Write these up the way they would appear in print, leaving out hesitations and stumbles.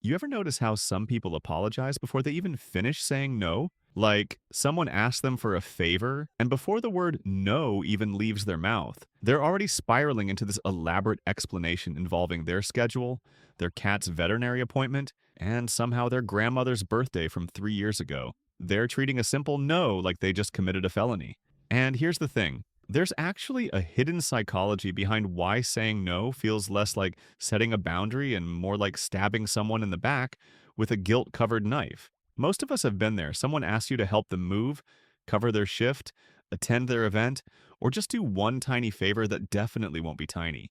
You ever notice how some people apologize before they even finish saying no? Like, someone asks them for a favor, and before the word no even leaves their mouth, they're already spiraling into this elaborate explanation involving their schedule, their cat's veterinary appointment, and somehow their grandmother's birthday from 3 years ago. They're treating a simple no like they just committed a felony. And here's the thing. There's actually a hidden psychology behind why saying no feels less like setting a boundary and more like stabbing someone in the back with a guilt-covered knife. Most of us have been there. Someone asks you to help them move, cover their shift, attend their event, or just do one tiny favor that definitely won't be tiny.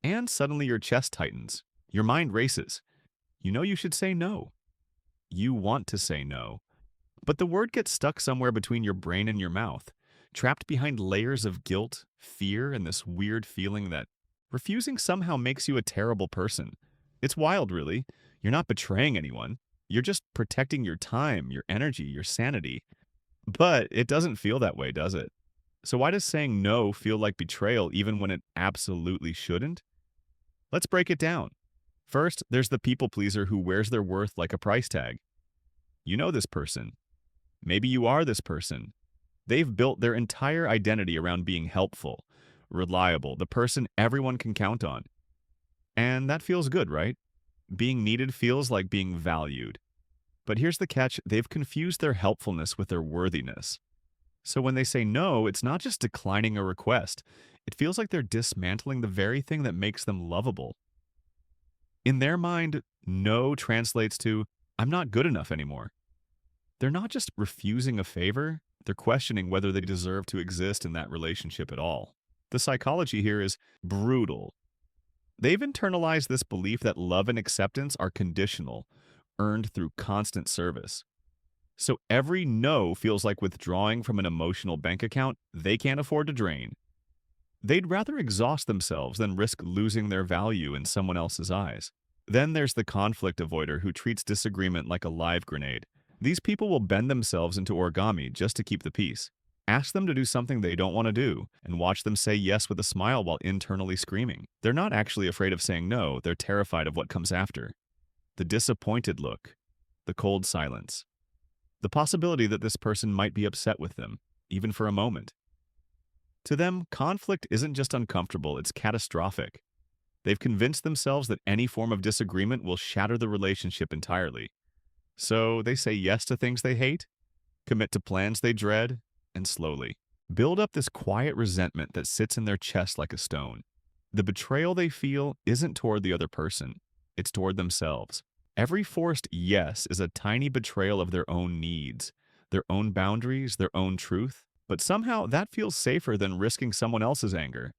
And suddenly your chest tightens. Your mind races. You know you should say no. You want to say no. But the word gets stuck somewhere between your brain and your mouth, trapped behind layers of guilt, fear, and this weird feeling that refusing somehow makes you a terrible person. It's wild, really. You're not betraying anyone. You're just protecting your time, your energy, your sanity. But it doesn't feel that way, does it? So why does saying no feel like betrayal even when it absolutely shouldn't? Let's break it down. First, there's the people pleaser who wears their worth like a price tag. You know this person. Maybe you are this person. They've built their entire identity around being helpful, reliable, the person everyone can count on. And that feels good, right? Being needed feels like being valued. But here's the catch, they've confused their helpfulness with their worthiness. So when they say no, it's not just declining a request. It feels like they're dismantling the very thing that makes them lovable. In their mind, no translates to, I'm not good enough anymore. They're not just refusing a favor, they're questioning whether they deserve to exist in that relationship at all. The psychology here is brutal. They've internalized this belief that love and acceptance are conditional, earned through constant service. So every no feels like withdrawing from an emotional bank account they can't afford to drain. They'd rather exhaust themselves than risk losing their value in someone else's eyes. Then there's the conflict avoider who treats disagreement like a live grenade. These people will bend themselves into origami just to keep the peace. Ask them to do something they don't want to do, and watch them say yes with a smile while internally screaming. They're not actually afraid of saying no, they're terrified of what comes after. The disappointed look, the cold silence, the possibility that this person might be upset with them, even for a moment. To them, conflict isn't just uncomfortable, it's catastrophic. They've convinced themselves that any form of disagreement will shatter the relationship entirely. So they say yes to things they hate, commit to plans they dread, and slowly build up this quiet resentment that sits in their chest like a stone. The betrayal they feel isn't toward the other person, it's toward themselves. Every forced yes is a tiny betrayal of their own needs, their own boundaries, their own truth. But somehow that feels safer than risking someone else's anger.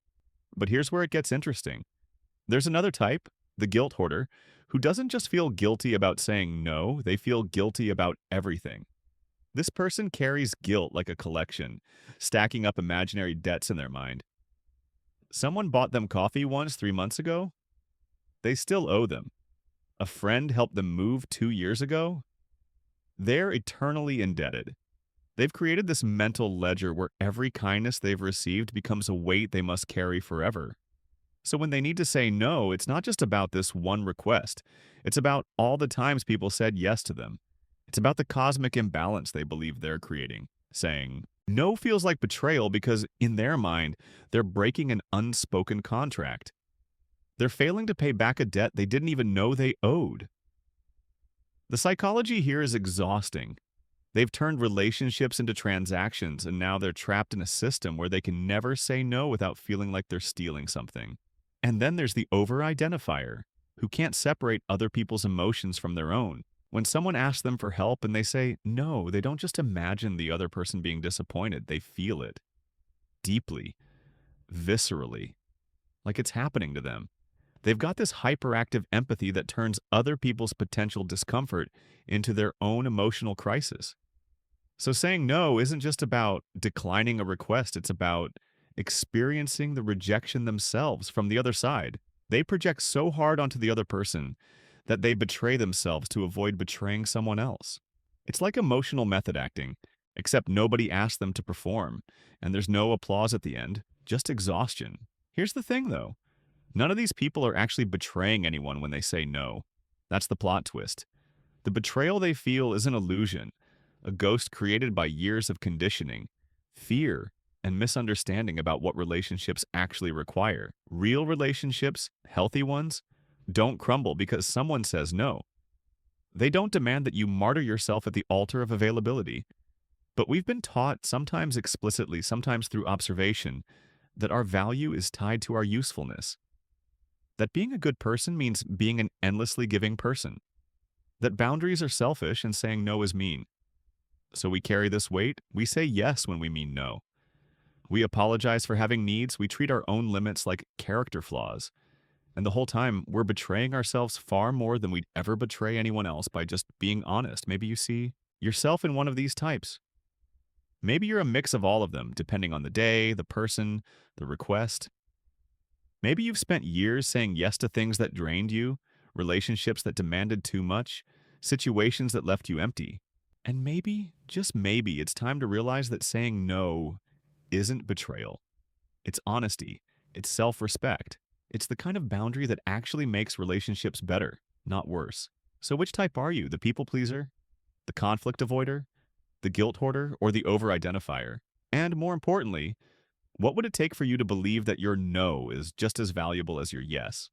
But here's where it gets interesting. There's another type, the guilt hoarder, who doesn't just feel guilty about saying no, they feel guilty about everything. This person carries guilt like a collection, stacking up imaginary debts in their mind. Someone bought them coffee once 3 months ago? They still owe them. A friend helped them move 2 years ago? They're eternally indebted. They've created this mental ledger where every kindness they've received becomes a weight they must carry forever. So when they need to say no, it's not just about this one request. It's about all the times people said yes to them. It's about the cosmic imbalance they believe they're creating. Saying no feels like betrayal because, in their mind, they're breaking an unspoken contract. They're failing to pay back a debt they didn't even know they owed. The psychology here is exhausting. They've turned relationships into transactions, and now they're trapped in a system where they can never say no without feeling like they're stealing something. And then there's the over-identifier, who can't separate other people's emotions from their own. When someone asks them for help and they say no, they don't just imagine the other person being disappointed, they feel it. Deeply, viscerally, like it's happening to them. They've got this hyperactive empathy that turns other people's potential discomfort into their own emotional crisis. So saying no isn't just about declining a request, it's about experiencing the rejection themselves from the other side. They project so hard onto the other person that they betray themselves to avoid betraying someone else. It's like emotional method acting, except nobody asks them to perform, and there's no applause at the end, just exhaustion. Here's the thing, though. None of these people are actually betraying anyone when they say no. That's the plot twist. The betrayal they feel is an illusion, a ghost created by years of conditioning, fear, and misunderstanding about what relationships actually require. Real relationships, healthy ones, don't crumble because someone says no. They don't demand that you martyr yourself at the altar of availability. But we've been taught, sometimes explicitly, sometimes through observation, that our value is tied to our usefulness. That being a good person means being an endlessly giving person. That boundaries are selfish and saying no is mean. So we carry this weight. We say yes when we mean no. We apologize for having needs. We treat our own limits like character flaws. And the whole time, we're betraying ourselves far more than we'd ever betray anyone else by just being honest. Maybe you see yourself in one of these types. Maybe you're a mix of all of them, depending on the day, the person, the request. Maybe you've spent years saying yes to things that drained you, relationships that demanded too much, situations that left you empty. And maybe, just maybe, it's time to realize that saying no isn't betrayal. It's honesty. It's self-respect. It's the kind of boundary that actually makes relationships better, not worse. So which type are you? The people pleaser? The conflict avoider? The guilt hoarder? Or the over-identifier? And more importantly, what would it take for you to believe that your no is just as valuable as your yes?